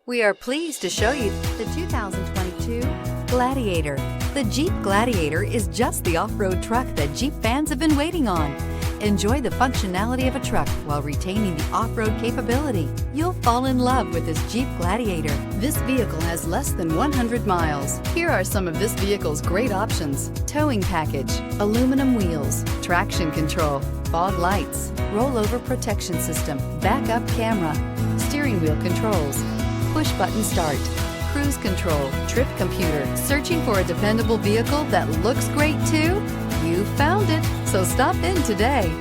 We are pleased to show you the 2022 Gladiator. The Jeep Gladiator is just the off-road truck that Jeep fans have been waiting on. Enjoy the functionality of a truck while retaining the off-road capability. You'll fall in love with this Jeep Gladiator. This vehicle has less than 100 miles. Here are some of this vehicle's great options: towing package, aluminum wheels, traction control, fog lights, rollover protection system, backup camera, steering wheel controls, push button start, cruise control, trip computer. Searching for a dependable vehicle that looks great too? You found it, so stop in today.